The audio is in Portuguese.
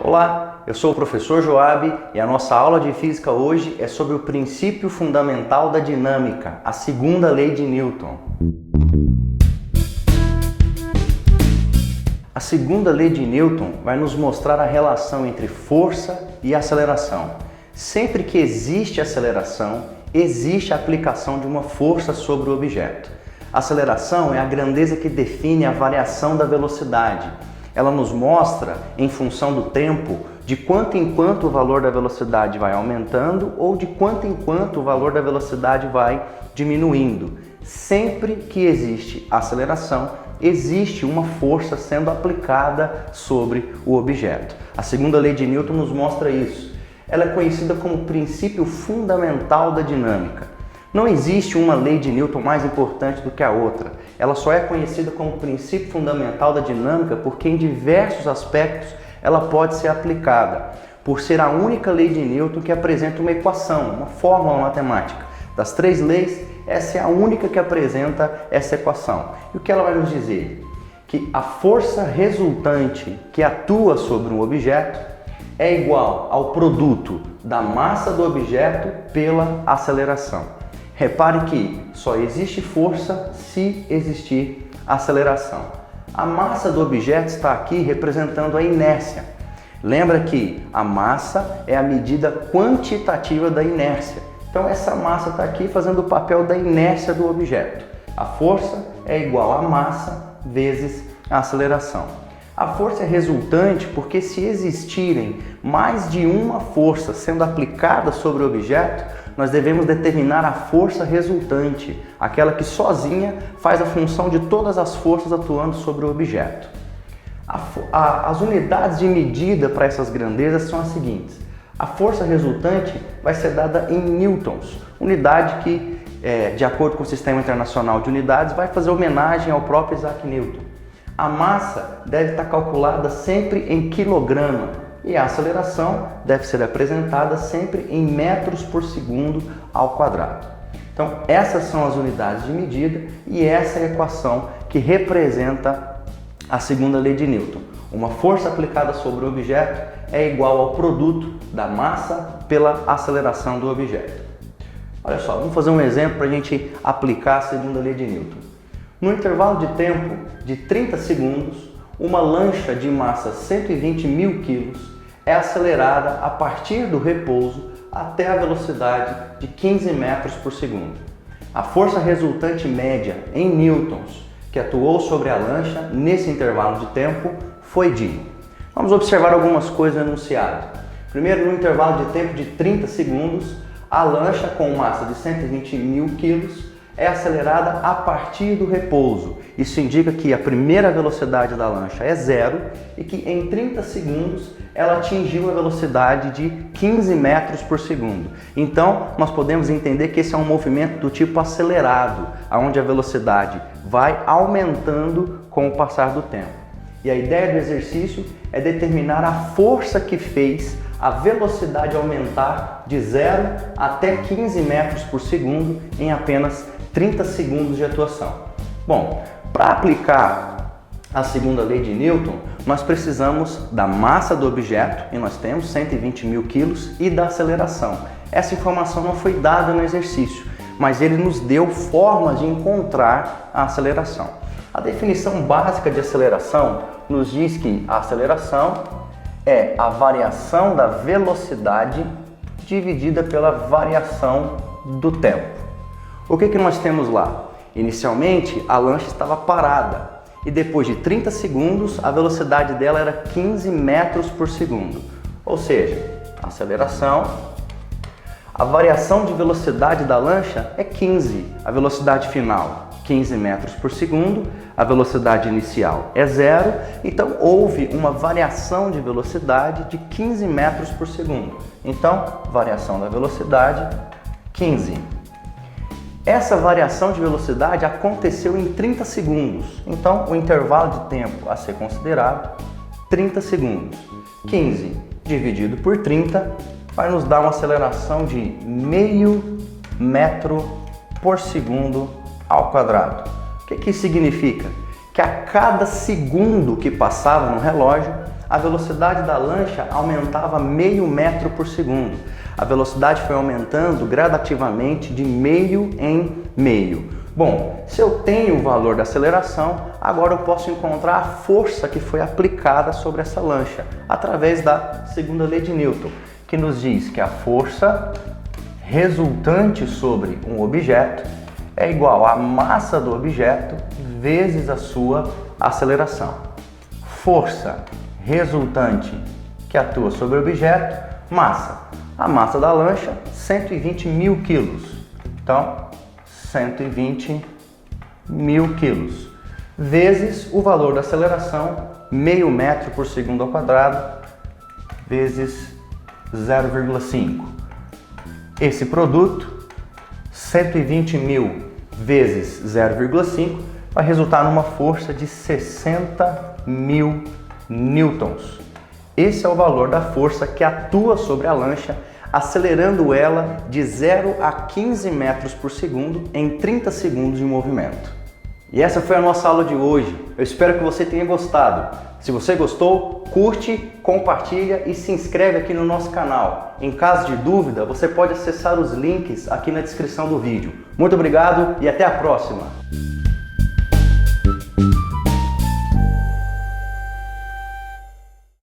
Olá, eu sou o professor Joab e a nossa aula de física hoje é sobre o princípio fundamental da dinâmica, a segunda lei de Newton. A segunda lei de Newton vai nos mostrar a relação entre força e aceleração. Sempre que existe aceleração, existe a aplicação de uma força sobre o objeto. A aceleração é a grandeza que define a variação da velocidade. Ela nos mostra, em função do tempo, de quanto em quanto o valor da velocidade vai aumentando ou de quanto em quanto o valor da velocidade vai diminuindo. Sempre que existe aceleração, existe uma força sendo aplicada sobre o objeto. A segunda lei de Newton nos mostra isso. Ela é conhecida como o princípio fundamental da dinâmica. Não existe uma lei de Newton mais importante do que a outra. Ela só é conhecida como o princípio fundamental da dinâmica porque em diversos aspectos ela pode ser aplicada, por ser a única lei de Newton que apresenta uma equação, uma fórmula matemática. Das três leis, essa é a única que apresenta essa equação. E o que ela vai nos dizer? Que a força resultante que atua sobre um objeto é igual ao produto da massa do objeto pela aceleração. Repare que só existe força se existir aceleração. A massa do objeto está aqui representando a inércia. Lembra que a massa é a medida quantitativa da inércia. Então essa massa está aqui fazendo o papel da inércia do objeto. A força é igual a massa vezes a aceleração. A força é resultante porque se existirem mais de uma força sendo aplicada sobre o objeto, nós devemos determinar a força resultante, aquela que sozinha faz a função de todas as forças atuando sobre o objeto. As unidades de medida para essas grandezas são as seguintes. A força resultante vai ser dada em newtons, unidade que, de acordo com o Sistema Internacional de Unidades, vai fazer homenagem ao próprio Isaac Newton. A massa deve estar calculada sempre em quilograma e a aceleração deve ser apresentada sempre em metros por segundo ao quadrado. Então, essas são as unidades de medida e essa é a equação que representa a segunda lei de Newton. Uma força aplicada sobre o objeto é igual ao produto da massa pela aceleração do objeto. Olha só, vamos fazer um exemplo para a gente aplicar a segunda lei de Newton. No intervalo de tempo de 30 segundos, uma lancha de massa 120.000 kg é acelerada a partir do repouso até a velocidade de 15 metros por segundo. A força resultante média em newtons que atuou sobre a lancha nesse intervalo de tempo foi de... Vamos observar algumas coisas no enunciado. Primeiro, no intervalo de tempo de 30 segundos, a lancha com massa de 120.000 kg é acelerada a partir do repouso. Isso indica que a primeira velocidade da lancha é zero e que em 30 segundos ela atingiu a velocidade de 15 metros por segundo. Então, nós podemos entender que esse é um movimento do tipo acelerado, onde a velocidade vai aumentando com o passar do tempo. E a ideia do exercício é determinar a força que fez a velocidade aumentar de 0 até 15 metros por segundo em apenas 30 segundos de atuação. Bom, para aplicar a segunda lei de Newton, nós precisamos da massa do objeto, e nós temos 120.000 kg, e da aceleração. Essa informação não foi dada no exercício, mas ele nos deu formas de encontrar a aceleração. A definição básica de aceleração nos diz que a aceleração é a variação da velocidade dividida pela variação do tempo. O que nós temos lá? Inicialmente, a lancha estava parada e depois de 30 segundos, a velocidade dela era 15 metros por segundo. Ou seja, a aceleração, a variação de velocidade da lancha é 15, a velocidade final 15 metros por segundo, a velocidade inicial é 0, então houve uma variação de velocidade de 15 metros por segundo. Então, variação da velocidade, 15. Essa variação de velocidade aconteceu em 30 segundos, então o intervalo de tempo a ser considerado, 30 segundos. 15 dividido por 30 vai nos dar uma aceleração de meio metro por segundo ao quadrado. O que isso significa? Que a cada segundo que passava no relógio, a velocidade da lancha aumentava meio metro por segundo. A velocidade foi aumentando gradativamente de meio em meio. Bom, se eu tenho o valor da aceleração, agora eu posso encontrar a força que foi aplicada sobre essa lancha, através da segunda lei de Newton, que nos diz que a força resultante sobre um objeto é igual à massa do objeto vezes a sua aceleração. Força resultante que atua sobre o objeto, massa. A massa da lancha, 120 mil quilos. Então, 120 mil quilos, vezes o valor da aceleração, meio metro por segundo ao quadrado, vezes 0,5. Esse produto, 120 mil vezes 0,5, vai resultar numa força de 60 mil newtons. Esse é o valor da força que atua sobre a lancha, acelerando ela de 0 a 15 metros por segundo em 30 segundos de movimento. E essa foi a nossa aula de hoje. Eu espero que você tenha gostado. Se você gostou, curte, compartilha e se inscreve aqui no nosso canal. Em caso de dúvida, você pode acessar os links aqui na descrição do vídeo. Muito obrigado e até a próxima!